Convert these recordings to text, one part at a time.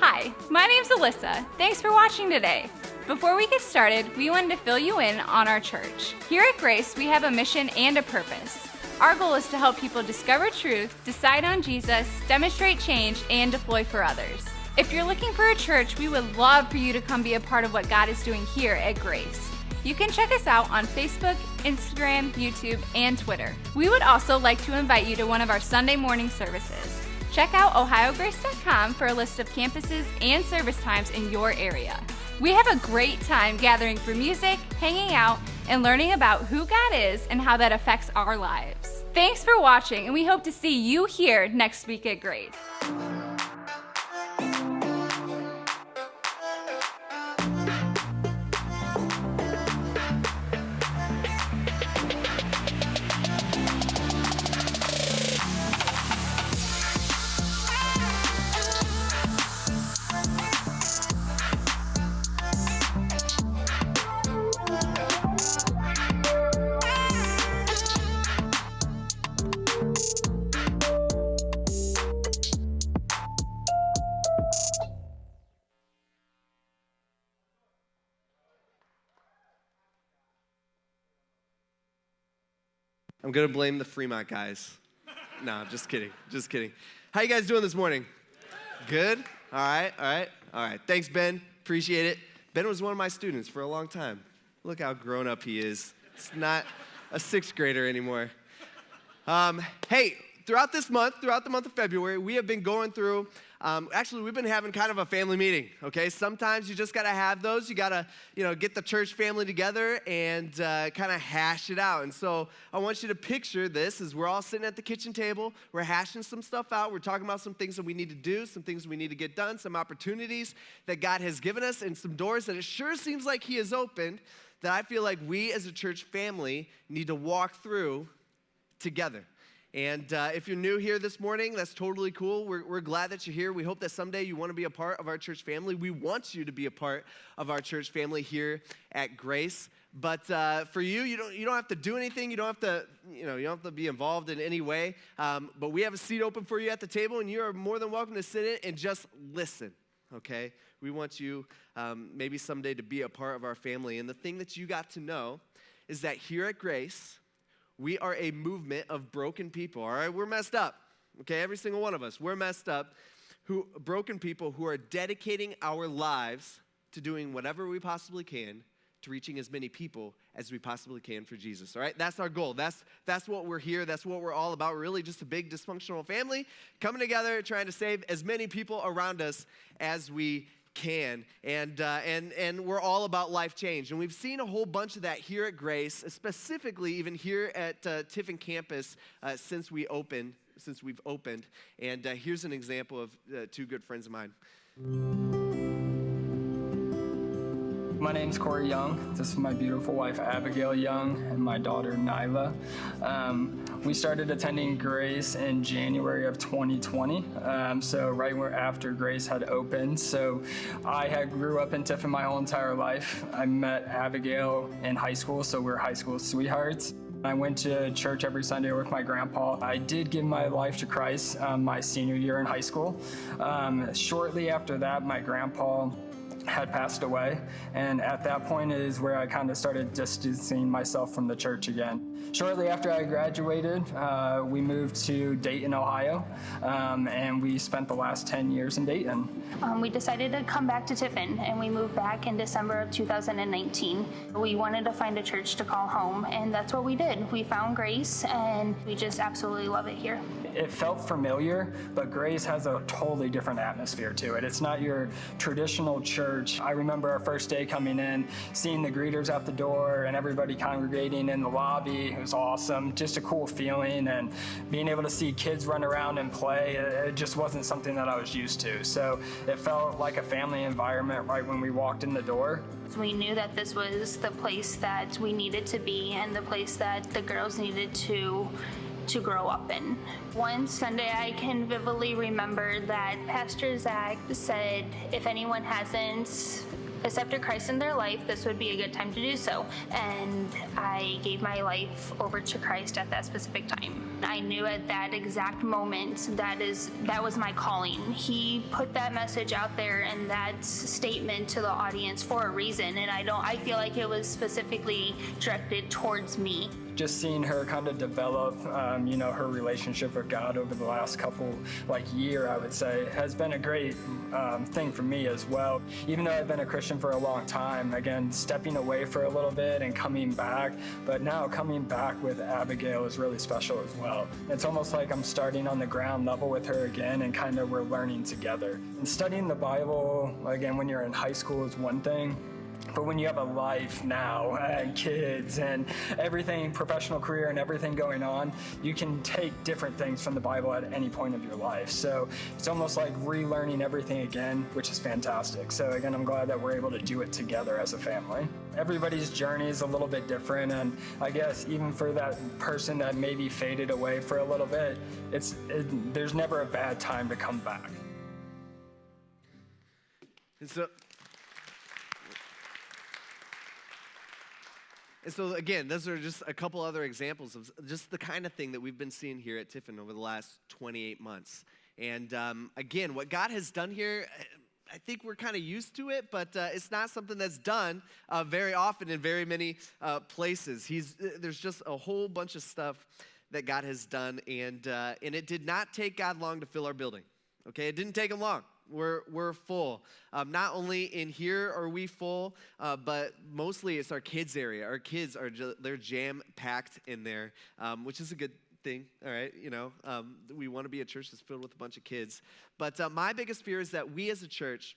Hi, my name's Alyssa. Thanks for watching today. Before we get started, we wanted to fill you in on our church. Here at Grace, we have a mission and a purpose. Our goal is to help people discover truth, decide on Jesus, demonstrate change, and deploy for others. If you're looking for a church, we would love for you to come be a part of what God is doing here at Grace. You can check us out on Facebook, Instagram, YouTube, and Twitter. We would also like to invite you to one of our Sunday morning services. Check out ohiograce.com for a list of campuses and service times in your area. We have a great time gathering for music, hanging out, and learning about who God is and how that affects our lives. Thanks for watching, and we hope to see you here next week at Grace. I'm going to blame the Fremont guys. No, just kidding. How you guys doing this morning? Good? All right. Thanks, Ben. Appreciate it. Ben was one of my students for a long time. Look how grown up he is. It's not a sixth grader anymore. Hey, throughout the month of February, we have been going through, we've been having kind of a family meeting, okay? Sometimes you just got to have those. You got to, get the church family together and kind of hash it out. And so I want you to picture this as we're all sitting at the kitchen table. We're hashing some stuff out. We're talking about some things that we need to do, some things we need to get done, some opportunities that God has given us, and some doors that it sure seems like He has opened that I feel like we as a church family need to walk through together. And if you're new here this morning, that's totally cool. We're glad that you're here. We hope that someday you want to be a part of our church family. We want you to be a part of our church family here at Grace. But for you, you don't have to do anything. You don't have to be involved in any way. But we have a seat open for you at the table, and you are more than welcome to sit in and just listen. Okay? We want you maybe someday to be a part of our family. And the thing that you got to know is that here at Grace, we are a movement of broken people, all right? We're messed up, okay? Every single one of us, we're messed up. Broken people who are dedicating our lives to doing whatever we possibly can to reaching as many people as we possibly can for Jesus, all right? That's our goal. That's what we're here. That's what we're all about. We're really just a big dysfunctional family coming together, trying to save as many people around us as we can, and we're all about life change, and we've seen a whole bunch of that here at Grace, specifically even here at Tiffin campus since we've opened. And here's an example of two good friends of mine. My name's Corey Young. This is my beautiful wife, Abigail Young, and my daughter, Nyla. We started attending Grace in January of 2020, so right after Grace had opened. So I grew up in Tiffin my whole entire life. I met Abigail in high school, so we're high school sweethearts. I went to church every Sunday with my grandpa. I did give my life to Christ my senior year in high school. Shortly after that, my grandpa had passed away, and at that point is where I kind of started distancing myself from the church again. Shortly after I graduated, we moved to Dayton, Ohio, and we spent the last 10 years in Dayton. We decided to come back to Tiffin, and we moved back in December of 2019. We wanted to find a church to call home, and that's what we did. We found Grace, and we just absolutely love it here. It felt familiar, but Grace has a totally different atmosphere to it. It's not your traditional church. I remember our first day coming in, seeing the greeters out the door and everybody congregating in the lobby. It was awesome, just a cool feeling, and being able to see kids run around and play, it just wasn't something that I was used to. So it felt like a family environment right when we walked in the door. We knew that this was the place that we needed to be and the place that the girls needed to grow up in. One Sunday I can vividly remember that Pastor Zach said, if anyone hasn't accepted Christ in their life, this would be a good time to do so. And I gave my life over to Christ at that specific time. I knew at that exact moment that was my calling. He put that message out there and that statement to the audience for a reason, and I feel like it was specifically directed towards me. Just seeing her kind of develop, her relationship with God over the last year, I would say, has been a great thing for me as well. Even though I've been a Christian for a long time, again, stepping away for a little bit and coming back, but now coming back with Abigail is really special as well. It's almost like I'm starting on the ground level with her again, and kind of we're learning together. And studying the Bible, again, when you're in high school is one thing, but when you have a life now and kids and everything, professional career and everything going on, you can take different things from the Bible at any point of your life. So it's almost like relearning everything again, which is fantastic. So again, I'm glad that we're able to do it together as a family. Everybody's journey is a little bit different, and I guess even for that person that maybe faded away for a little bit, there's never a bad time to come back. And so again, those are just a couple other examples of just the kind of thing that we've been seeing here at Tiffin over the last 28 months. And again, what God has done here, I think we're kind of used to it, but it's not something that's done very often in very many places. There's just a whole bunch of stuff that God has done, and it did not take God long to fill our building. Okay, it didn't take him long. We're full. Not only in here are we full, but mostly it's our kids area. Our kids they're jam-packed in there, which is a good thing. All right, we want to be a church that's filled with a bunch of kids. But my biggest fear is that we as a church,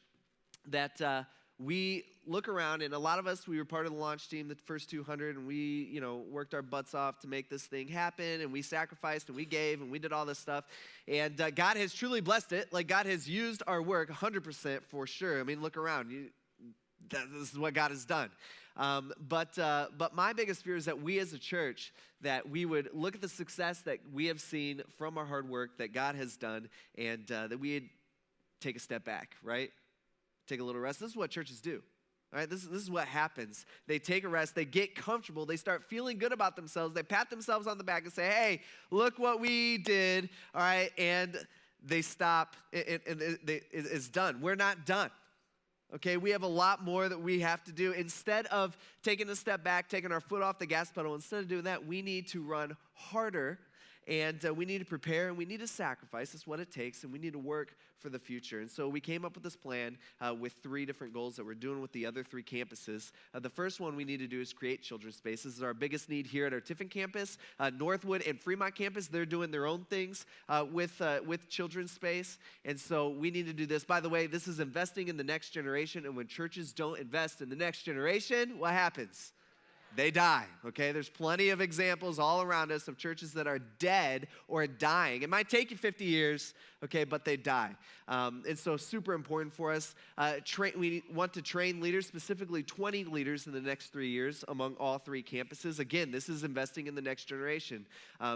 that we look around, and a lot of us, we were part of the launch team, the first 200, and we, worked our butts off to make this thing happen, and we sacrificed, and we gave, and we did all this stuff, and God has truly blessed it. Like, God has used our work 100% for sure. I mean, look around. This is what God has done. But my biggest fear is that we as a church, that we would look at the success that we have seen from our hard work that God has done, and that we'd take a step back, right? Take a little rest. This is what churches do. All right, this is what happens. They take a rest, they get comfortable, they start feeling good about themselves, they pat themselves on the back and say, hey, look what we did, all right, and they stop, and it's done. We're not done, okay? We have a lot more that we have to do. Instead of taking a step back, taking our foot off the gas pedal, instead of doing that, we need to run harder, and we need to prepare, and we need to sacrifice. That's what it takes, and we need to work for the future. And so we came up with this plan with 3 different goals that we're doing with the other 3 campuses. The first one we need to do is create children's space. This is our biggest need here at our Tiffin campus. Northwood and Fremont campus, they're doing their own things with children's space. And so we need to do this. By the way, this is investing in the next generation, and when churches don't invest in the next generation, what happens? They die, okay? There's plenty of examples all around us of churches that are dead or dying. It might take you 50 years, okay, but they die. And so super important for us. We want to train leaders, specifically 20 leaders in the next 3 years among all 3 campuses. Again, this is investing in the next generation.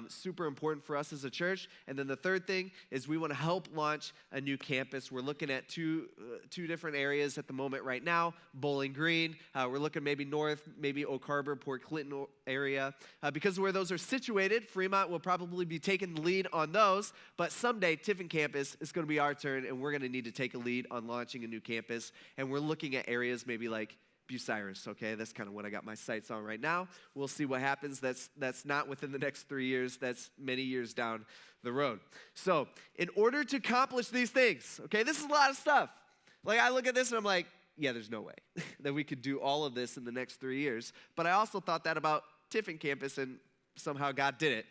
Super important for us as a church. And then the third thing is we want to help launch a new campus. We're looking at two different areas at the moment right now, Bowling Green. We're looking maybe north, maybe Oak Harbor, Port Clinton area. Because of where those are situated, Fremont will probably be taking the lead on those, but someday Tiffin campus is going to be our turn, and we're going to need to take a lead on launching a new campus, and we're looking at areas maybe like Bucyrus, okay? That's kind of what I got my sights on right now. We'll see what happens. That's not within the next 3 years. That's many years down the road. So in order to accomplish these things, okay, this is a lot of stuff. Like, I look at this and I'm like, yeah, there's no way that we could do all of this in the next 3 years. But I also thought that about Tiffin campus, and somehow God did it.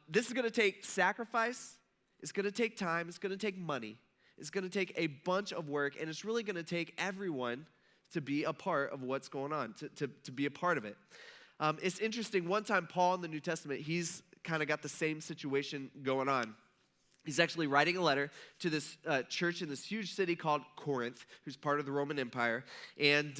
This is going to take sacrifice. It's going to take time. It's going to take money. It's going to take a bunch of work, and it's really going to take everyone to be a part of what's going on, to be a part of it. It's interesting. One time, Paul in the New Testament, he's kind of got the same situation going on. He's actually writing a letter to this church in this huge city called Corinth, who's part of the Roman Empire. And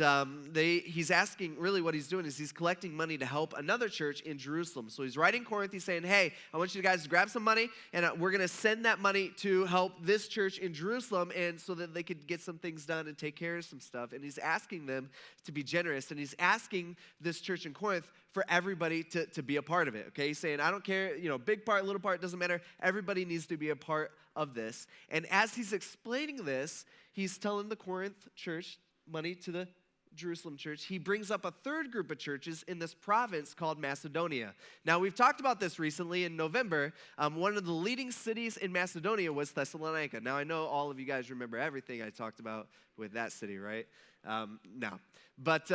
he's asking, really what he's doing is he's collecting money to help another church in Jerusalem. So he's writing Corinth. He's saying, hey, I want you guys to grab some money, and we're going to send that money to help this church in Jerusalem, and so that they could get some things done and take care of some stuff. And he's asking them to be generous. And he's asking this church in Corinth for everybody to be a part of it, okay? He's saying, I don't care, big part, little part, doesn't matter. Everybody needs to be a part of this. And as he's explaining this, he's telling the Corinth church money to the Jerusalem church. He brings up a third group of churches in this province called Macedonia. Now, we've talked about this recently in November. One of the leading cities in Macedonia was Thessalonica. Now, I know all of you guys remember everything I talked about with that city, right? No. But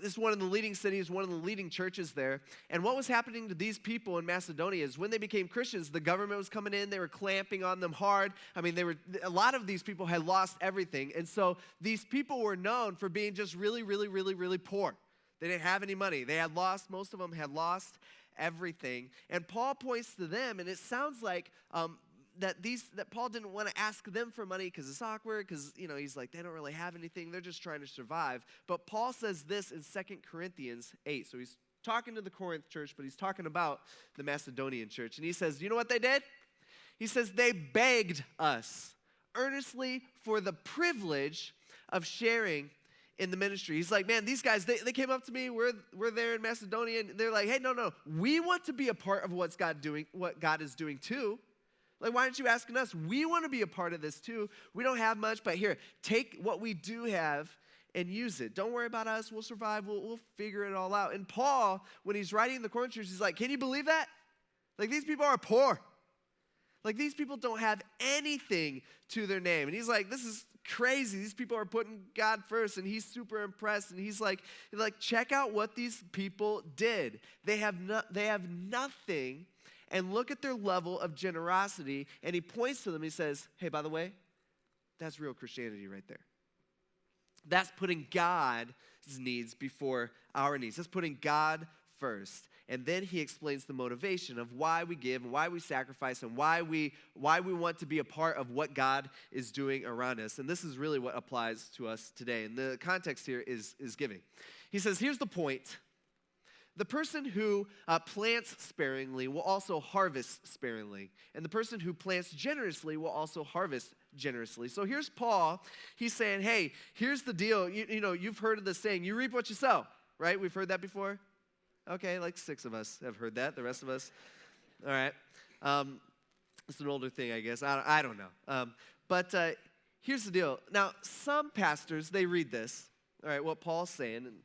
this is one of the leading cities, one of the leading churches there. And what was happening to these people in Macedonia is when they became Christians, the government was coming in. They were clamping on them hard. I mean, a lot of these people had lost everything. And so these people were known for being just really, really, really, really poor. They didn't have any money. Most of them had lost everything. And Paul points to them, and it sounds like that Paul didn't want to ask them for money because it's awkward, because, he's like, they don't really have anything. They're just trying to survive. But Paul says this in 2 Corinthians 8. So he's talking to the Corinth church, but he's talking about the Macedonian church. And he says, you know what they did? He says, they begged us earnestly for the privilege of sharing in the ministry. He's like, man, these guys, they came up to me. We're there in Macedonia, and they're like, hey, no, we want to be a part of what God is doing too. Like, why aren't you asking us? We want to be a part of this too. We don't have much, but here, take what we do have and use it. Don't worry about us. We'll survive. We'll figure it all out. And Paul, when he's writing the Corinth church, he's like, can you believe that? Like, these people are poor. Like, these people don't have anything to their name. And he's like, this is crazy. These people are putting God first, and he's super impressed. And he's like, check out what these people did. They have nothing. And look at their level of generosity. And he points to them. He says, hey, by the way, that's real Christianity right there. That's putting God's needs before our needs. That's putting God first. And then he explains the motivation of why we give and why we sacrifice and why we want to be a part of what God is doing around us. And this is really what applies to us today. And the context here is giving. He says, here's the point. The person who plants sparingly will also harvest sparingly. And the person who plants generously will also harvest generously. So here's Paul. He's saying, hey, here's the deal. You've heard of this saying, you reap what you sow, right? We've heard that before? Okay, like 6 of us have heard that. The rest of us, all right. It's an older thing, I guess. I don't know. But here's the deal. Now, some pastors, they read this, all right, what Paul's saying, and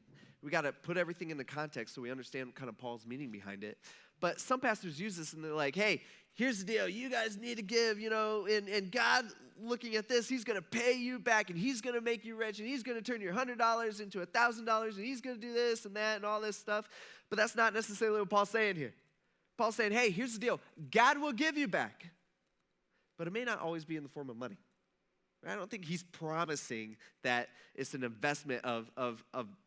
we got to put everything into context so we understand kind of Paul's meaning behind it. But some pastors use this and they're like, hey, here's the deal. You guys need to give, and God looking at this, he's going to pay you back, and he's going to make you rich, and he's going to turn your $100 into $1,000, and he's going to do this and that and all this stuff. But that's not necessarily what Paul's saying here. Paul's saying, hey, here's the deal. God will give you back, but it may not always be in the form of money. I don't think he's promising that it's an investment of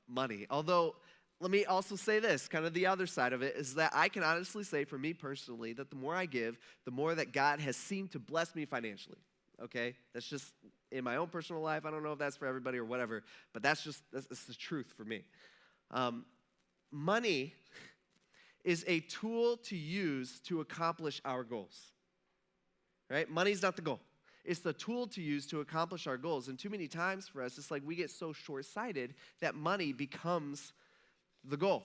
money. Although, let me also say this, kind of the other side of it, is that I can honestly say for me personally that the more I give, the more that God has seemed to bless me financially, okay? That's just in my own personal life. I don't know if that's for everybody or whatever, but that's the truth for me. Money is a tool to use to accomplish our goals, right? Money's not the goal. It's the tool to use to accomplish our goals. And too many times for us, it's like we get so short-sighted that money becomes the goal,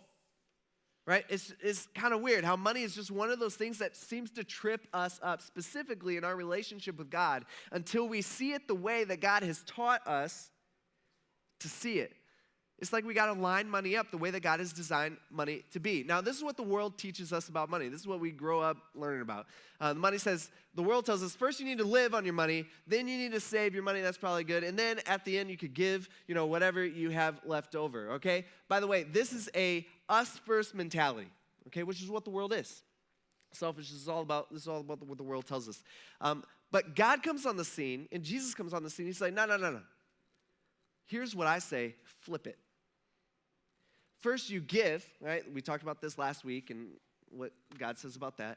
right? It's kind of weird how money is just one of those things that seems to trip us up, specifically in our relationship with God, until we see it the way that God has taught us to see it. It's like we got to line money up the way that God has designed money to be. Now, this is what the world teaches us about money. This is what we grow up learning about. The world tells us first you need to live on your money, then you need to save your money. That's probably good. And then at the end, you could give, whatever you have left over, okay? By the way, this is a us first mentality, okay, which is what the world is. Selfish is all about what the world tells us. But God comes on the scene, and Jesus comes on the scene. He's like, no. Here's what I say, flip it. First, you give, right? We talked about this last week and what God says about that.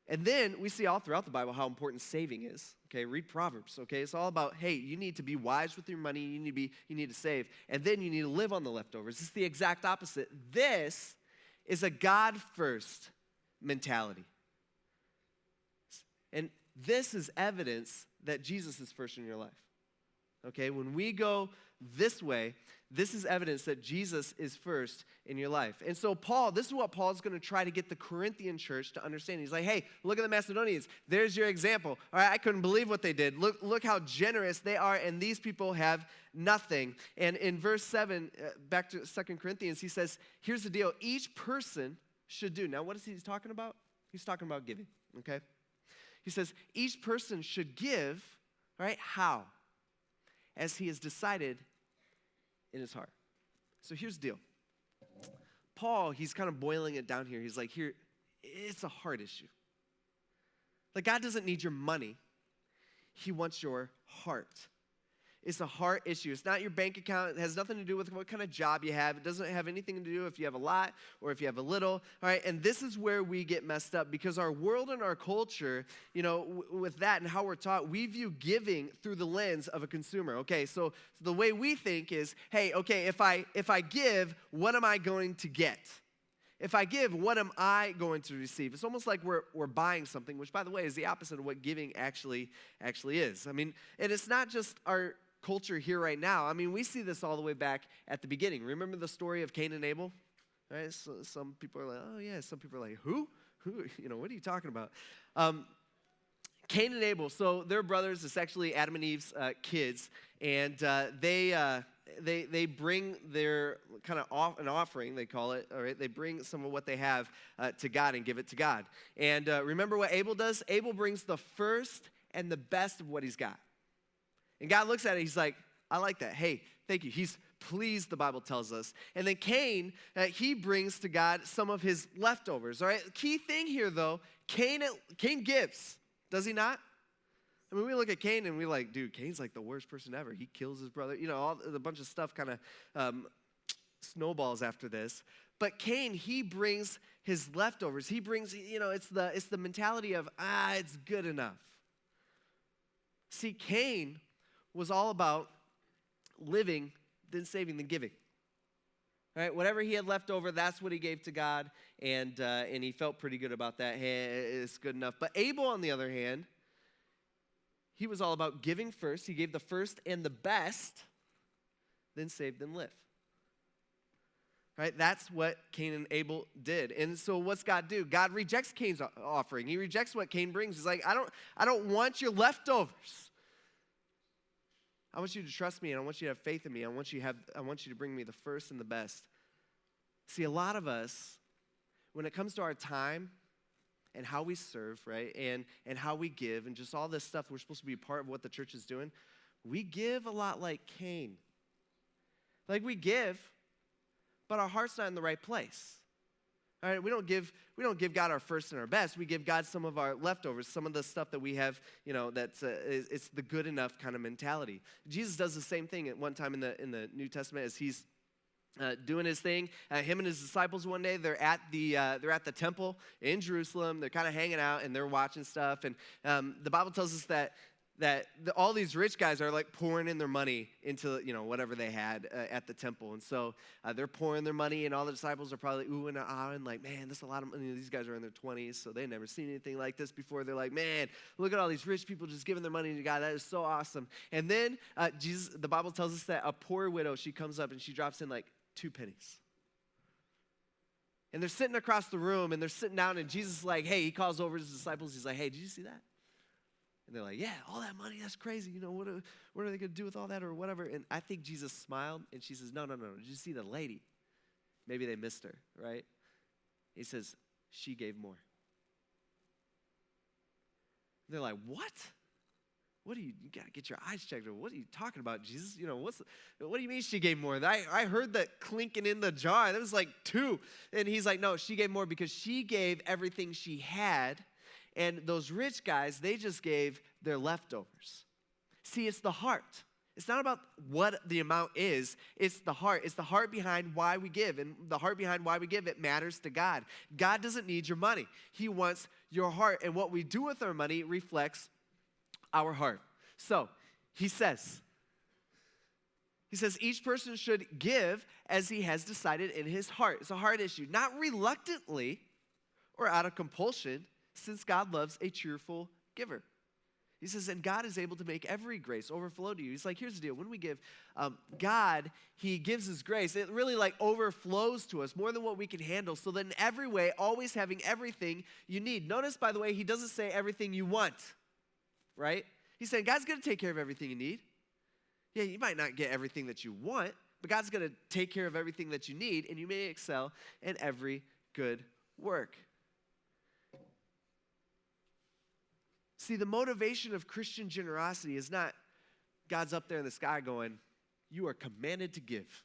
And then we see all throughout the Bible how important saving is. Okay, read Proverbs. Okay, it's all about, hey, you need to be wise with your money. You need to save, and then you need to live on the leftovers. It's the exact opposite. This is a God first mentality, and this is evidence that Jesus is first in your life. Okay, when we go this way, this is evidence that Jesus is first in your life. And so this is what Paul's going to try to get the Corinthian church to understand. He's like, hey, look at the Macedonians. There's your example. All right, I couldn't believe what they did. Look how generous they are, and these people have nothing. And in verse 7, back to 2 Corinthians, he says, here's the deal. Each person should do. Now, what is he talking about? He's talking about giving, okay? He says, each person should give, all right, how? As he has decided in his heart. So here's the deal. Paul, he's kind of boiling it down here. He's like, here, it's a heart issue. Like, God doesn't need your money. He wants your heart. It's a heart issue. It's not your bank account. It has nothing to do with what kind of job you have. It doesn't have anything to do if you have a lot or if you have a little. All right, and this is where we get messed up because our world and our culture, with that and how we're taught, we view giving through the lens of a consumer. Okay, so the way we think is, hey, okay, if I give, what am I going to get? If I give, what am I going to receive? It's almost like we're buying something, which, by the way, is the opposite of what giving actually is. I mean, and it's not just our culture here right now. I mean, we see this all the way back at the beginning. Remember the story of Cain and Abel? Right? So some people are like, oh yeah. Some people are like, who? What are you talking about? Cain and Abel. So they're brothers. It's actually Adam and Eve's kids, and they bring their kind of an offering, they call it. All right, they bring some of what they have to God and give it to God. And remember what Abel does? Abel brings the first and the best of what he's got. And God looks at it, he's like, I like that. Hey, thank you. He's pleased, the Bible tells us. And then Cain, he brings to God some of his leftovers. All right, key thing here, though, Cain gives. Does he not? I mean, we look at Cain and we're like, dude, Cain's like the worst person ever. He kills his brother. A bunch of stuff kind of snowballs after this. But Cain, he brings his leftovers. He brings, it's the mentality of, it's good enough. See, Cain was all about living, then saving, then giving. All right, whatever he had left over, that's what he gave to God, and he felt pretty good about that. Hey, it's good enough. But Abel, on the other hand, he was all about giving first. He gave the first and the best, then save, then live. Right? That's what Cain and Abel did. And so what's God do? God rejects Cain's offering. He rejects what Cain brings. He's like, I don't want your leftovers. I want you to trust me, and I want you to have faith in me. I want you to bring me the first and the best. See, a lot of us, when it comes to our time and how we serve, right, and how we give, and just all this stuff, we're supposed to be a part of what the church is doing. We give a lot like Cain. Like we give, but our heart's not in the right place. All right, we don't give God our first and our best. We give God some of our leftovers, some of the stuff that we have, that's it's the good enough kind of mentality. Jesus does the same thing at one time in the New Testament as he's doing his thing. Him and his disciples one day, they're at the temple in Jerusalem. They're kind of hanging out and they're watching stuff. And the Bible tells us that all these rich guys are like pouring in their money into whatever they had at the temple. And so they're pouring their money, and all the disciples are probably ooh and ah and like, man, this is a lot of money. These guys are in their 20s, so they've never seen anything like this before. They're like, man, look at all these rich people just giving their money to God. That is so awesome. And then the Bible tells us that a poor widow, she comes up and she drops in like 2 pennies. And they're sitting across the room, and they're sitting down, and Jesus is like, hey, he calls over his disciples. He's like, hey, did you see that? And they're like, yeah, all that money, that's crazy. What are they going to do with all that or whatever? And I think Jesus smiled, and she says, no. Did you see the lady? Maybe they missed her, right? He says, she gave more. And they're like, what? What do you got to get your eyes checked? Or what are you talking about, Jesus? What do you mean she gave more? I heard that clinking in the jar. That was like 2. And he's like, no, she gave more because she gave everything she had. And those rich guys, they just gave their leftovers. See, it's the heart. It's not about what the amount is. It's the heart. It's the heart behind why we give. And the heart behind why we give, it matters to God. God doesn't need your money. He wants your heart, and what we do with our money reflects our heart. So, he says, each person should give as he has decided in his heart. It's a heart issue, not reluctantly or out of compulsion, since God loves a cheerful giver. He says, and God is able to make every grace overflow to you. He's like, here's the deal. When we give, God, he gives his grace. It really like overflows to us more than what we can handle, so that in every way, always having everything you need. Notice, by the way, he doesn't say everything you want, right? He's saying God's going to take care of everything you need. Yeah, you might not get everything that you want, but God's going to take care of everything that you need, and you may excel in every good work. See, the motivation of Christian generosity is not God's up there in the sky going, you are commanded to give.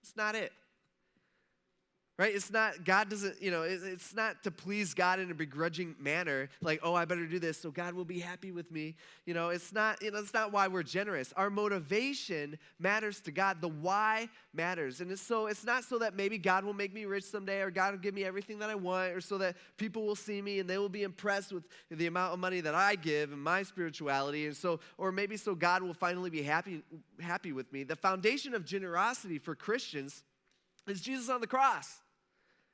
It's not it. Right? It's not, God doesn't, it's not to please God in a begrudging manner, like, oh, I better do this so God will be happy with me. It's not why we're generous. Our motivation matters to God. The why matters. And it's not so that maybe God will make me rich someday, or God will give me everything that I want, or so that people will see me and they will be impressed with the amount of money that I give and my spirituality. And so, or maybe so God will finally be happy with me. The foundation of generosity for Christians is Jesus on the cross.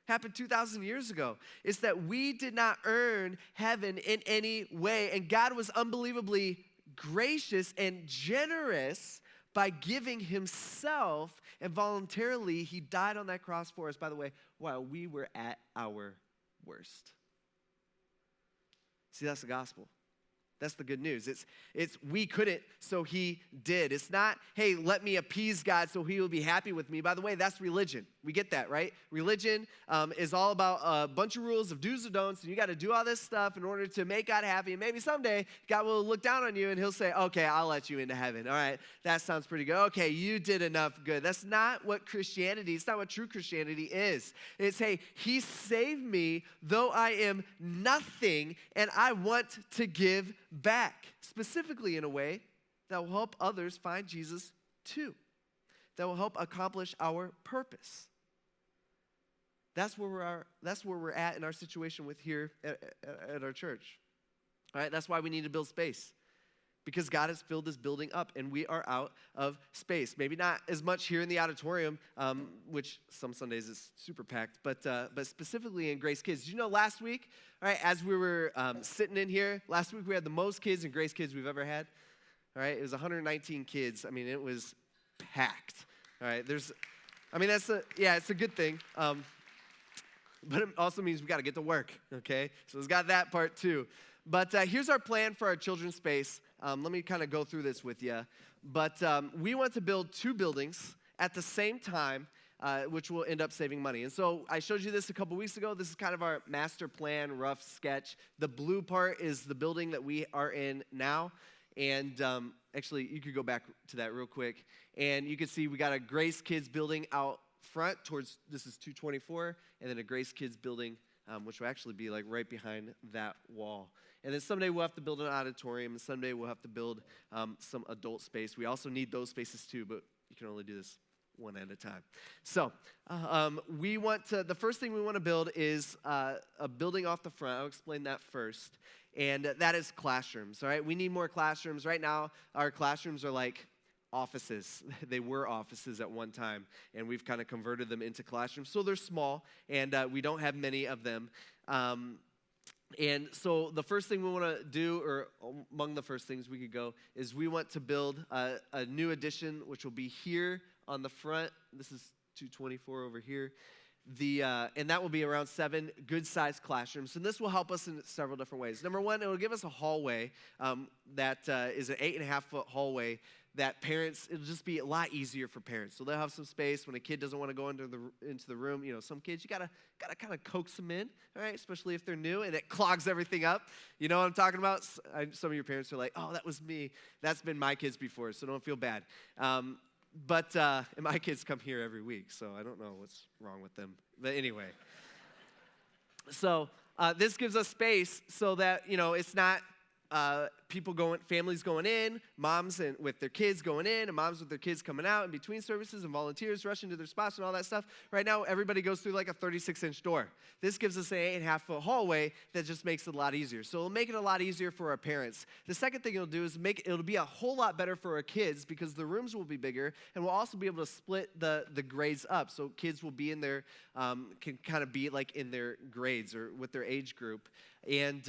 Happened 2,000 years ago. It's that we did not earn heaven in any way, and God was unbelievably gracious and generous by giving himself, and voluntarily he died on that cross for us, by the way, while we were at our worst. See, that's the gospel. That's the good news. It's we couldn't, so he did. It's not, hey, let me appease God so he will be happy with me. By the way, that's religion. We get that, right? Religion is all about a bunch of rules of do's and don'ts, and you got to do all this stuff in order to make God happy. And maybe someday God will look down on you and he'll say, okay, I'll let you into heaven. All right, that sounds pretty good. Okay, you did enough good. That's not what Christianity, it's not what true Christianity is. It's, hey, he saved me though I am nothing, and I want to give back, specifically in a way that will help others find Jesus too, that will help accomplish our purpose. That's where we're at in our situation with here at our church. All right, that's why we need to build space, because God has filled this building up and we are out of space. Maybe not as much here in the auditorium, which some Sundays is super packed, but specifically in Grace Kids. Did you know last week, all right, as we were sitting in here, last week we had the most kids in Grace Kids we've ever had. All right, it was 119 kids. I mean, it was packed. All right, it's a good thing. But it also means we got to get to work, okay? So it's got that part too. But here's our plan for our children's space. Let me kind of go through this with you. But we want to build 2 buildings at the same time, which will end up saving money. And so I showed you this a couple weeks ago. This is kind of our master plan, rough sketch. The blue part is the building that we are in now. And actually, you could go back to that real quick. And you can see we got a Grace Kids building out front towards, this is 224, and then a Grace Kids building, which will actually be like right behind that wall. And then someday we'll have to build an auditorium, and someday we'll have to build some adult space. We also need those spaces too, but you can only do this one at a time. So the first thing we want to build is a building off the front. I'll explain that first. And that is classrooms, all right? We need more classrooms. Right now, our classrooms are like offices. They were offices at one time, and we've kind of converted them into classrooms. So they're small, and we don't have many of them. And so the first thing we want to do, or among the first things we could go, is we want to build a new addition, which will be here on the front. This is 224 over here. And that will be around 7 good-sized classrooms. And this will help us in several different ways. Number one, it will give us a hallway that is an 8.5-foot hallway that it'll just be a lot easier for parents. So they'll have some space when a kid doesn't want to go into the room. You know, some kids, you gotta kind of coax them in, all right, especially if they're new, and it clogs everything up. You know what I'm talking about? Some of your parents are like, oh, that was me. That's been my kids before, so don't feel bad. And my kids come here every week, so I don't know what's wrong with them. But anyway. So this gives us space so that, it's not families going in, moms with their kids going in, and moms with their kids coming out in between services, and volunteers rushing to their spots and all that stuff. Right now, everybody goes through like a 36-inch door. This gives us an 8.5-foot hallway that just makes it a lot easier. So it'll make it a lot easier for our parents. The second thing it'll do is it'll be a whole lot better for our kids because the rooms will be bigger, and we'll also be able to split the grades up. So kids will be in their, can kind of be like in their grades or with their age group. And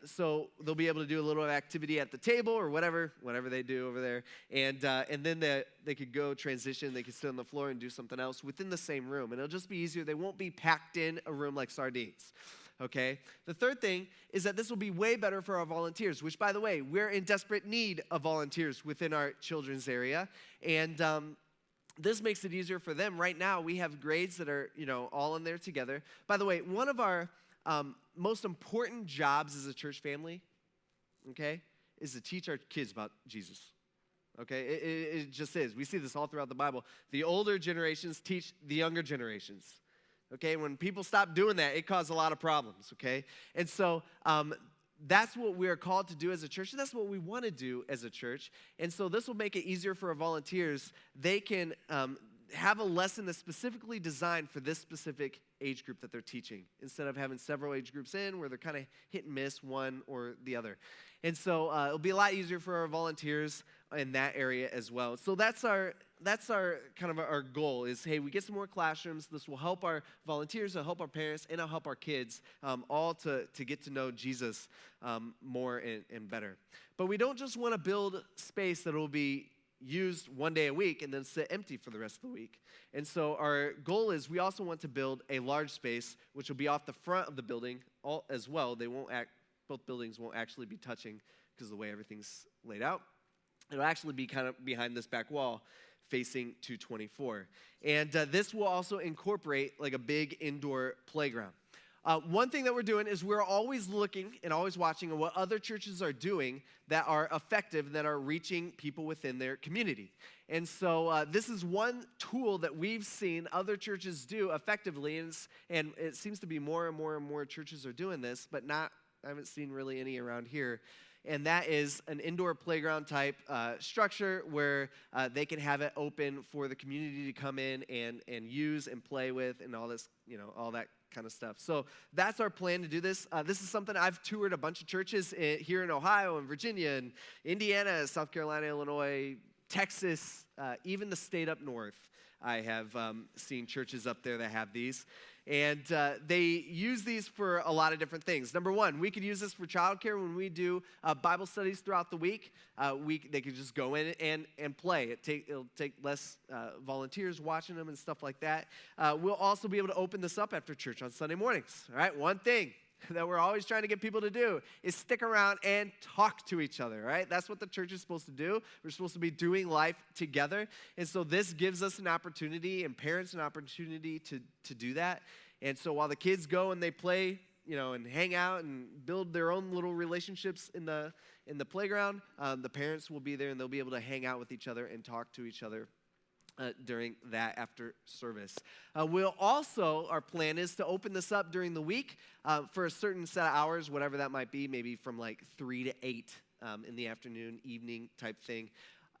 so they'll be able to do a little activity at the table or whatever they do over there. And then they could go transition. They could sit on the floor and do something else within the same room. And it'll just be easier. They won't be packed in a room like sardines. Okay? The third thing is that this will be way better for our volunteers, which, by the way, we're in desperate need of volunteers within our children's area. And this makes it easier for them. Right now, we have grades that are, all in there together. By the way, one of our most important jobs as a church family, okay, is to teach our kids about Jesus. Okay, it just is. We see this all throughout the Bible. The older generations teach the younger generations. Okay, when people stop doing that, it causes a lot of problems. Okay, and so that's what we are called to do as a church, and that's what we want to do as a church. And so this will make it easier for our volunteers. They can have a lesson that's specifically designed for this specific age group that they're teaching, instead of having several age groups in where they're kind of hit and miss one or the other. And so it'll be a lot easier for our volunteers in that area as well. So that's our kind of our goal is, hey, we get some more classrooms. This will help our volunteers, it'll help our parents, and it'll help our kids all to get to know Jesus more and better. But we don't just want to build space that will be used one day a week and then sit empty for the rest of the week. And so our goal is we also want to build a large space, which will be off the front of the building as well. Both buildings won't actually be touching because of the way everything's laid out. It'll actually be kind of behind this back wall facing 224. And this will also incorporate like a big indoor playground. One thing that we're doing is we're always looking and always watching at what other churches are doing that are effective, that are reaching people within their community. And so this is one tool that we've seen other churches do effectively, and it seems to be more and more and more churches are doing this, but I haven't seen really any around here. And that is an indoor playground type structure where they can have it open for the community to come in and use and play with and all this, all that kind of stuff. So that's our plan to do this. This is something I've toured a bunch of churches here in Ohio and Virginia and Indiana, South Carolina, Illinois, Texas, even the state up north. I have seen churches up there that have these. And they use these for a lot of different things. Number one, we could use this for childcare when we do Bible studies throughout the week. They could just go in and play. It'll take less volunteers watching them and stuff like that. We'll also be able to open this up after church on Sunday mornings. All right, one thing that we're always trying to get people to do is stick around and talk to each other, right? That's what the church is supposed to do. We're supposed to be doing life together. And so this gives us an opportunity and parents an opportunity to do that. And so while the kids go and they play, and hang out and build their own little relationships in the playground, the parents will be there and they'll be able to hang out with each other and talk to each other during that after service. Our plan is to open this up during the week for a certain set of hours, whatever that might be, maybe from like 3 to 8 in the afternoon, evening type thing.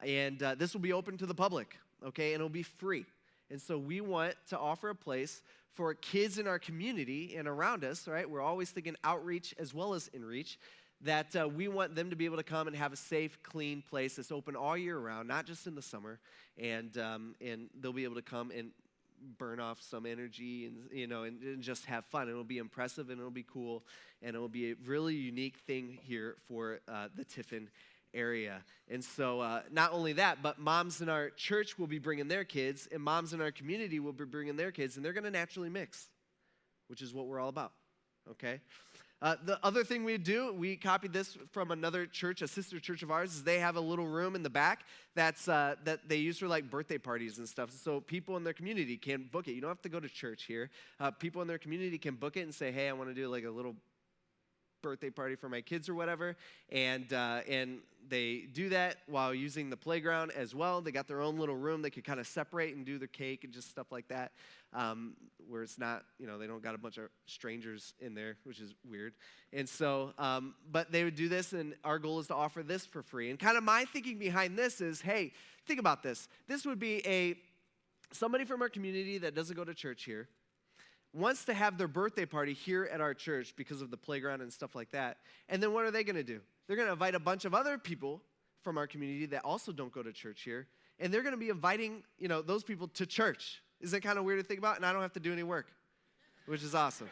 And this will be open to the public, okay, and it'll be free. And so we want to offer a place for kids in our community and around us, right? We're always thinking outreach as well as inreach, that we want them to be able to come and have a safe, clean place that's open all year round, not just in the summer, and they'll be able to come and burn off some energy and just have fun. It'll be impressive and it'll be cool, and it'll be a really unique thing here for the Tiffin area. And so not only that, but moms in our church will be bringing their kids, and moms in our community will be bringing their kids, and they're going to naturally mix, which is what we're all about, okay? The other thing we do, we copied this from another church, a sister church of ours, is they have a little room in the back that they use for like birthday parties and stuff. So people in their community can book it. You don't have to go to church here. People in their community can book it and say, hey, I want to do like a little birthday party for my kids or whatever, and they do that while using the playground as well. They got their own little room they could kind of separate and do their cake and just stuff like that, where it's not, they don't got a bunch of strangers in there, which is weird. And so, but they would do this, and our goal is to offer this for free. And kind of my thinking behind this is, hey, think about this. This would be somebody from our community that doesn't go to church here, wants to have their birthday party here at our church because of the playground and stuff like that. And then what are they going to do? They're going to invite a bunch of other people from our community that also don't go to church here, and they're going to be inviting, those people to church. Isn't that kind of weird to think about? And I don't have to do any work, which is awesome.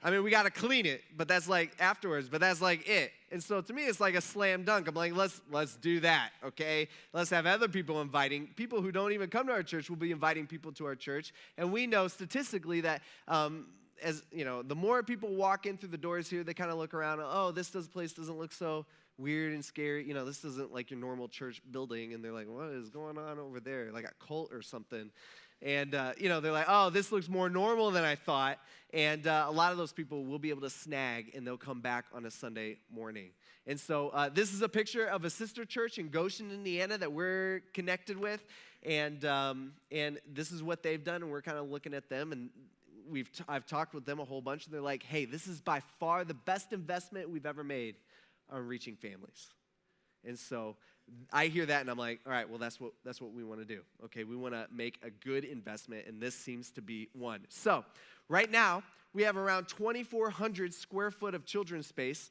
I mean, we got to clean it, but that's like afterwards, but that's like it. And so to me, it's like a slam dunk. I'm like, let's do that, okay? Let's have other people inviting. People who don't even come to our church will be inviting people to our church. And we know statistically that the more people walk in through the doors here, they kind of look around, oh, this place doesn't look so weird and scary. This isn't like your normal church building. And they're like, what is going on over there? Like a cult or something. And, they're like, oh, this looks more normal than I thought. And a lot of those people will be able to snag, and they'll come back on a Sunday morning. And so this is a picture of a sister church in Goshen, Indiana that we're connected with. And this is what they've done, and we're kind of looking at them. And I've talked with them a whole bunch, and they're like, hey, this is by far the best investment we've ever made on reaching families. And so I hear that, and I'm like, all right, well, that's what we want to do. Okay, we want to make a good investment, and this seems to be one. So right now, we have around 2,400 square foot of children's space.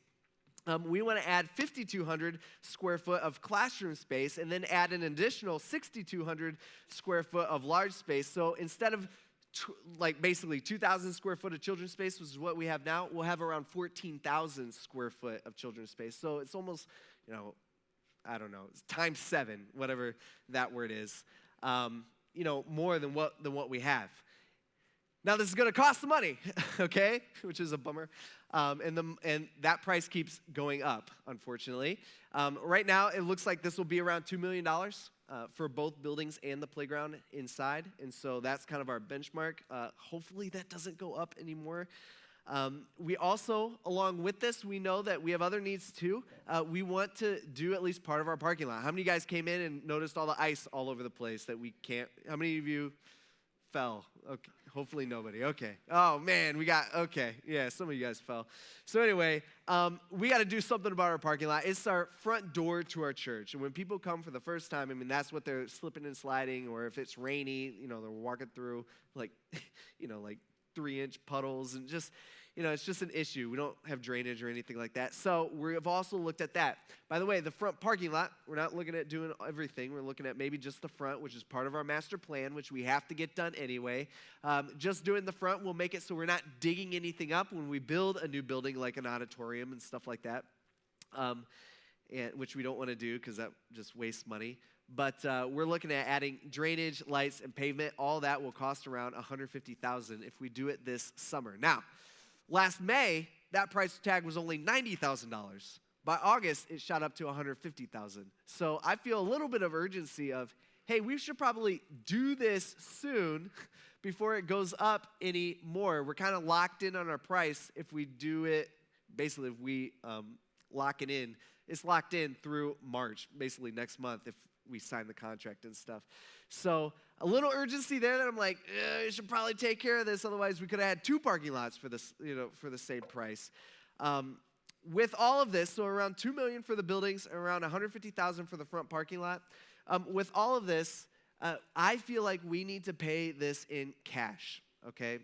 We want to add 5,200 square foot of classroom space, and then add an additional 6,200 square foot of large space. So instead of basically 2,000 square foot of children's space, which is what we have now, we'll have around 14,000 square foot of children's space. So it's almost, I don't know, times 7, whatever that word is, more than what we have. Now, this is going to cost some money, okay, which is a bummer, and that price keeps going up, unfortunately. Right now, it looks like this will be around $2 million for both buildings and the playground inside, and so that's kind of our benchmark. Hopefully, that doesn't go up anymore. We also, along with this, we know that we have other needs too. We want to do at least part of our parking lot. How many of you guys came in and noticed all the ice all over the place that we can't? How many of you fell? Okay, hopefully nobody. Okay. Oh man, okay. Yeah, some of you guys fell. So anyway, we got to do something about our parking lot. It's our front door to our church. And when people come for the first time, that's what they're slipping and sliding, or if it's rainy, they're walking through like 3-inch puddles and just, it's just an issue. We don't have drainage or anything like that. So we've also looked at that. By the way, the front parking lot, we're not looking at doing everything. We're looking at maybe just the front, which is part of our master plan, which we have to get done anyway. Just doing the front will make it so we're not digging anything up when we build a new building like an auditorium and stuff like that, which we don't want to do because that just wastes money. But we're looking at adding drainage, lights, and pavement. All that will cost around $150,000 if we do it this summer. Now, last May, that price tag was only $90,000. By August, it shot up to $150,000. So I feel a little bit of urgency of, hey, we should probably do this soon before it goes up any more. We're kind of locked in on our price if we do it. Basically, if we lock it in, it's locked in through March, basically next month, if we sign the contract and stuff. So a little urgency there that I'm like, you should probably take care of this. Otherwise, we could have had 2 parking lots for this, for the same price. With all of this, so around $2 million for the buildings, around $150,000 for the front parking lot. With all of this, I feel like we need to pay this in cash, okay?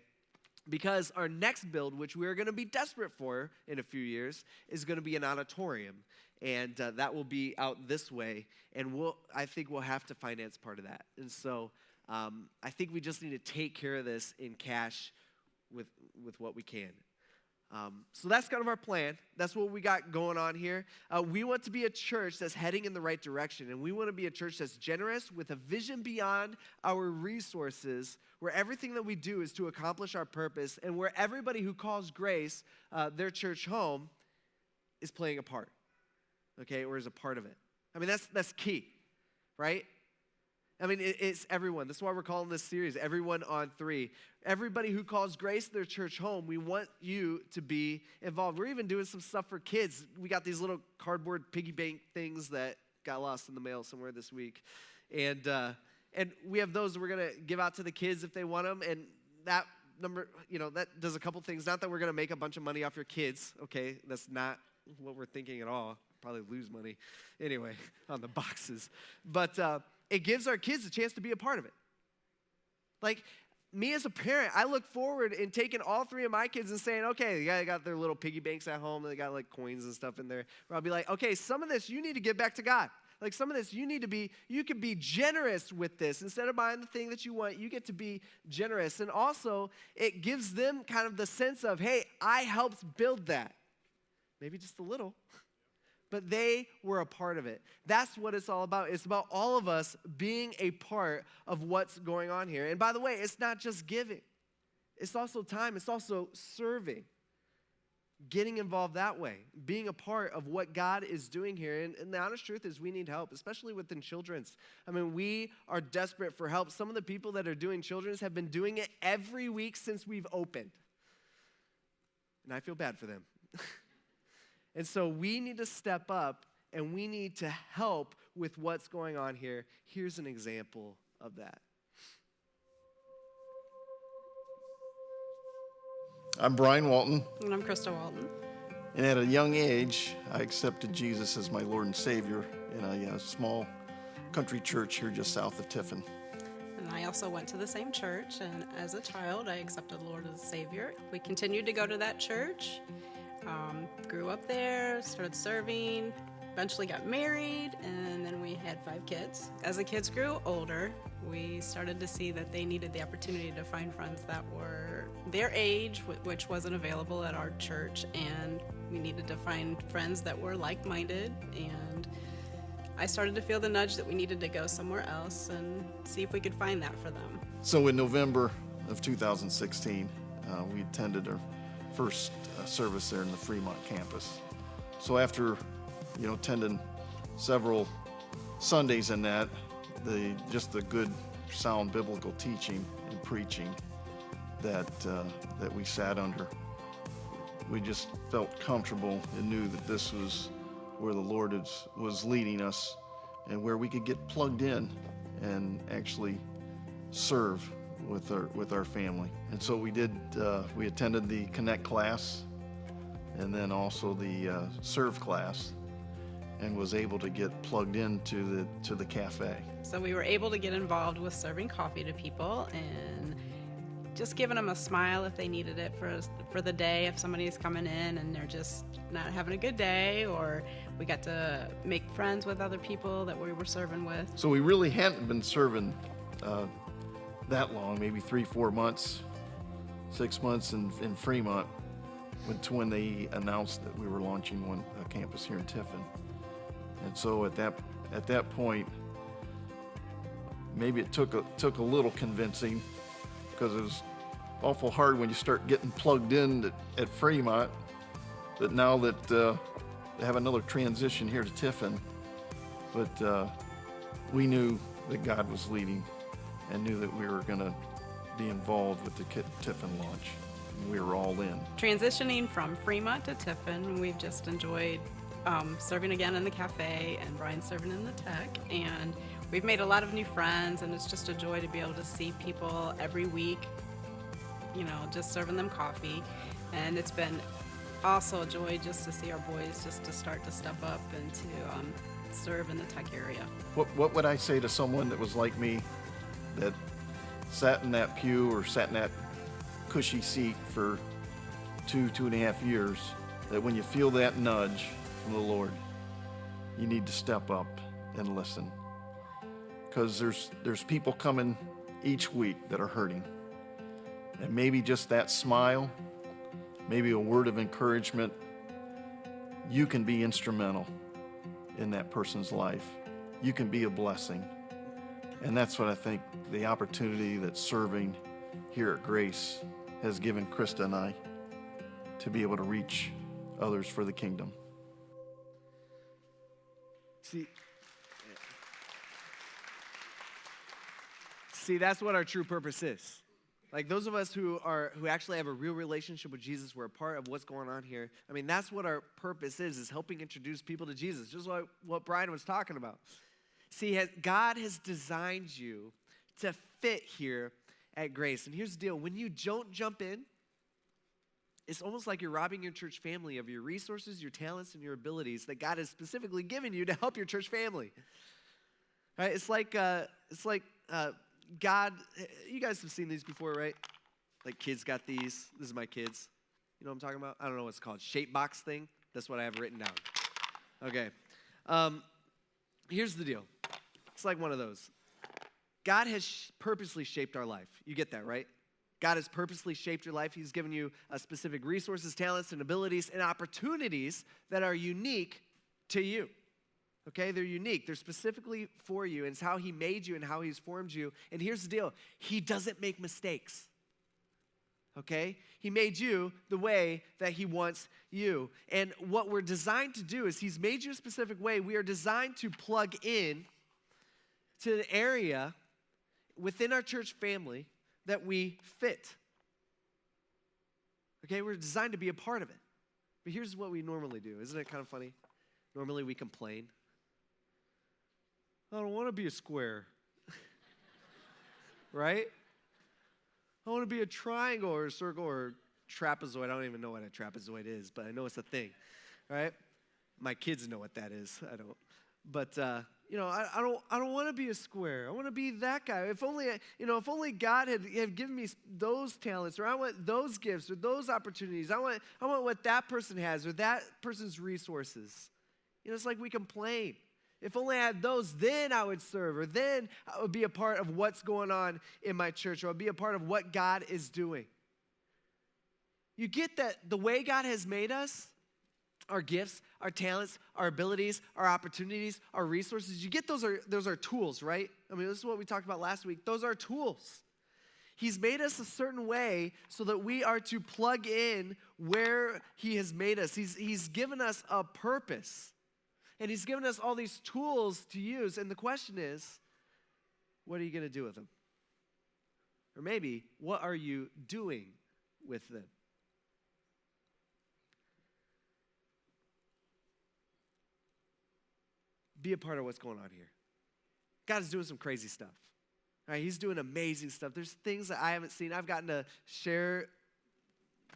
Because our next build, which we're going to be desperate for in a few years, is going to be an auditorium. And that will be out this way, and I think we'll have to finance part of that. And so I think we just need to take care of this in cash with what we can. So that's kind of our plan. That's what we got going on here. We want to be a church that's heading in the right direction, and we want to be a church that's generous with a vision beyond our resources, where everything that we do is to accomplish our purpose, and where everybody who calls Grace their church home is playing a part. Okay, or is a part of it. That's key, right? I mean, it's everyone. That's why we're calling this series Everyone on 3. Everybody who calls Grace their church home, we want you to be involved. We're even doing some stuff for kids. We got these little cardboard piggy bank things that got lost in the mail somewhere this week. And we have those we're going to give out to the kids if they want them. And that number, that does a couple things. Not that we're going to make a bunch of money off your kids, okay? That's not what we're thinking at all. Probably lose money anyway on the boxes. But it gives our kids a chance to be a part of it. Like, me as a parent, I look forward in taking all 3 of my kids and saying, okay, they got their little piggy banks at home. They got, like, coins and stuff in there. Where I'll be like, okay, some of this you need to give back to God. Like, some of this you can be generous with this. Instead of buying the thing that you want, you get to be generous. And also, it gives them kind of the sense of, hey, I helped build that. Maybe just a little. But they were a part of it. That's what it's all about. It's about all of us being a part of what's going on here. And by the way, it's not just giving. It's also time. It's also serving. Getting involved that way. Being a part of what God is doing here. And the honest truth is we need help, especially within children's. I mean, we are desperate for help. Some of the people that are doing children's have been doing it every week since we've opened. And I feel bad for them. And so we need to step up and we need to help with what's going on here. Here's an example of that. I'm Brian Walton, And I'm Krista Walton. and at a young age, I accepted Jesus as my Lord and Savior in a small country church here just south of Tiffin. And I also went to the same church, and as a child, I accepted the Lord as a Savior. We continued to go to that church, grew up there, started serving, eventually got married, and then we had 5 kids. As the kids grew older, we started to see that they needed the opportunity to find friends that were their age, which wasn't available at our church, and we needed to find friends that were like-minded, and I started to feel the nudge that we needed to go somewhere else and see if we could find that for them. So in November of 2016, we attended our first service there in the Fremont campus. So after, attending several Sundays in that, the good, sound biblical teaching and preaching that we sat under, we just felt comfortable and knew that this was where the Lord was leading us and where we could get plugged in and actually serve with our family. And so we did. We attended the Connect class, and then also the Serve class, and was able to get plugged into the cafe. So we were able to get involved with serving coffee to people and just giving them a smile if they needed it for the day, if somebody's coming in and they're just not having a good day, or we got to make friends with other people that we were serving with. So we really hadn't been serving that long, maybe 3-4 months, 6 months in Fremont, when they announced that we were launching a campus here in Tiffin. And so at that point, maybe it took a little convincing, because it was awful hard when you start getting plugged in at Fremont, that now that they have another transition here to Tiffin. But we knew that God was leading and knew that we were going to be involved with the Tiffin launch. And we were all in. Transitioning from Fremont to Tiffin, we've just enjoyed serving again in the cafe, and Brian serving in the tech, and we've made a lot of new friends, and it's just a joy to be able to see people every week, just serving them coffee. And it's been also a joy just to see our boys just to start to step up and to serve in the tech area. What would I say to someone that was like me, that sat in that pew or sat in that cushy seat for 2.5 years, that when you feel that nudge from the Lord, you need to step up and listen? Because there's people coming each week that are hurting. And maybe just that smile, maybe a word of encouragement, you can be instrumental in that person's life. You can be a blessing. And that's what I think the opportunity that serving here at Grace has given Krista and I, to be able to reach others for the kingdom. See, See, that's what our true purpose is. Like those of us who actually have a real relationship with Jesus, we're a part of what's going on here. I mean, that's what our purpose is helping introduce people to Jesus, just like what Brian was talking about. See, God has designed you to fit here at Grace. And here's the deal. When you don't jump in, it's almost like you're robbing your church family of your resources, your talents, and your abilities that God has specifically given you to help your church family. Right? It's like God, you guys have seen these before, right? Like kids got these. This is my kids. You know what I'm talking about? I don't know what it's called. Shape box thing. That's what I have written down. Okay. Here's the deal. It's like one of those. God has purposely shaped our life. You get that, right? God has purposely shaped your life. He's given you specific resources, talents, and abilities and opportunities that are unique to you. Okay? They're unique. They're specifically for you. And it's how he made you and how he's formed you. And here's the deal. He doesn't make mistakes. Okay? He made you the way that he wants you. And what we're designed to do is he's made you a specific way. We are designed to plug in to an area within our church family that we fit. Okay, we're designed to be a part of it. But here's what we normally do. Isn't it kind of funny? Normally we complain. I don't want to be a square. Right? I want to be a triangle or a circle or trapezoid. I don't even know what a trapezoid is, but I know it's a thing. Right? My kids know what that is. I don't. But I don't want to be a square. I want to be that guy. If only God had given me those talents, or I want those gifts, or those opportunities. I want what that person has, or that person's resources. It's like we complain. If only I had those, then I would serve, or then I would be a part of what's going on in my church, or I'd be a part of what God is doing. You get that the way God has made us, our gifts, our talents, our abilities, our opportunities, our resources, you get those are tools, right? I mean, this is what we talked about last week. Those are tools. He's made us a certain way so that we are to plug in where he has made us. He's given us a purpose. And he's given us all these tools to use. And the question is, what are you going to do with them? Or maybe, what are you doing with them? Be a part of what's going on here. God is doing some crazy stuff. All right, he's doing amazing stuff. There's things that I haven't seen. I've gotten to share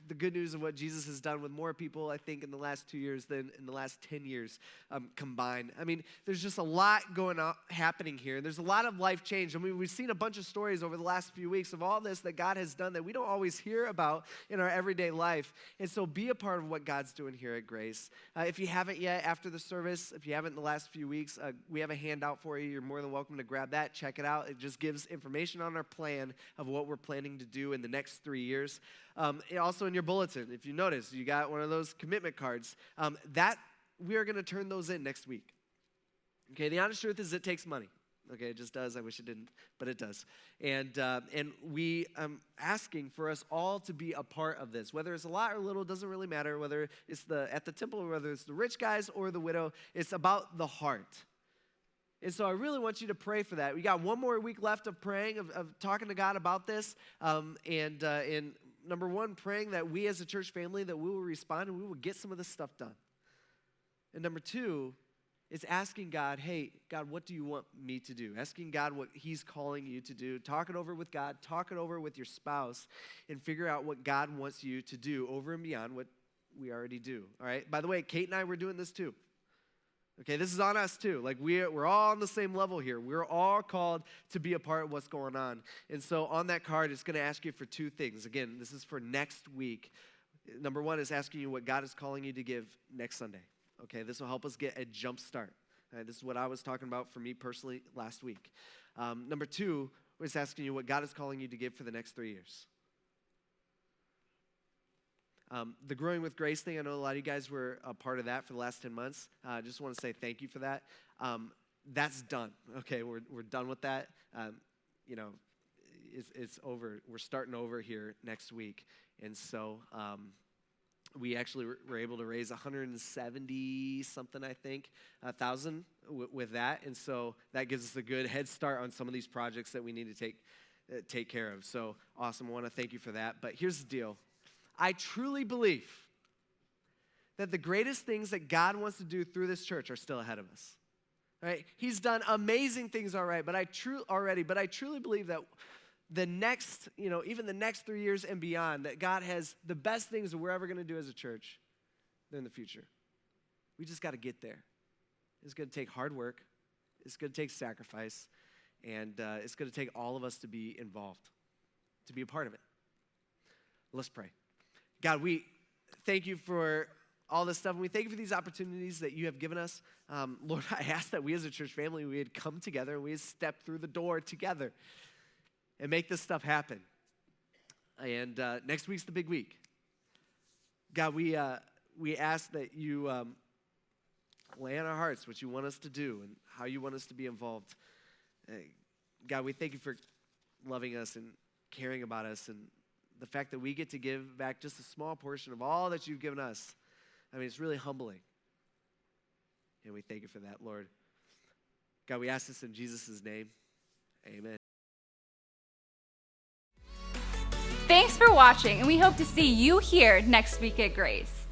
the good news of what Jesus has done with more people, I think, in the last 2 years than in the last 10 years combined. I mean, there's just a lot going on, happening here. There's a lot of life change. I mean, we've seen a bunch of stories over the last few weeks of all this that God has done that we don't always hear about in our everyday life. And so be a part of what God's doing here at Grace. If you haven't yet after the service, if you haven't in the last few weeks, we have a handout for you. You're more than welcome to grab that, check it out. It just gives information on our plan of what we're planning to do in the next 3 years. Also in your bulletin, if you notice, you got one of those commitment cards. That we are going to turn those in next week. Okay, the honest truth is it takes money. Okay, it just does. I wish it didn't, but it does. And we asking for us all to be a part of this. Whether it's a lot or little, doesn't really matter. Whether it's at the temple or whether it's the rich guys or the widow, it's about the heart. And so I really want you to pray for that. We got one more week left of praying, of talking to God about this. And number one, praying that we as a church family, that we will respond and we will get some of this stuff done. And number two, is asking God, hey, God, what do you want me to do? Asking God what he's calling you to do. Talk it over with God. Talk it over with your spouse and figure out what God wants you to do over and beyond what we already do. All right? By the way, Kate and I, we're doing this too. Okay, this is on us too. Like we're all on the same level here. We're all called to be a part of what's going on. And so on that card, it's going to ask you for two things. Again, this is for next week. Number one is asking you what God is calling you to give next Sunday. Okay, this will help us get a jump start. Right, this is what I was talking about for me personally last week. Number two is asking you what God is calling you to give for the next 3 years. The Growing with Grace thing, I know a lot of you guys were a part of that for the last 10 months. I just want to say thank you for that. That's done. Okay, we're done with that. It's over. We're starting over here next week. And so We actually were able to raise 170 something, I think, thousand with that. And so that gives us a good head start on some of these projects that we need to take care of. So awesome. I want to thank you for that. But here's the deal. I truly believe that the greatest things that God wants to do through this church are still ahead of us. Right? He's done amazing things already, but I truly believe that the next, even the next 3 years and beyond, that God has the best things that we're ever going to do as a church in the future. We just got to get there. It's going to take hard work. It's going to take sacrifice. And it's going to take all of us to be involved, to be a part of it. Let's pray. God, we thank you for all this stuff, and we thank you for these opportunities that you have given us. Lord, I ask that we as a church family, we had come together and we had stepped through the door together and make this stuff happen. And next week's the big week. God, we ask that you lay on our hearts what you want us to do and how you want us to be involved. God, we thank you for loving us and caring about us, and the fact that we get to give back just a small portion of all that you've given us. I mean, it's really humbling. And we thank you for that, Lord. God, we ask this in Jesus' name. Amen. Thanks for watching, and we hope to see you here next week at Grace.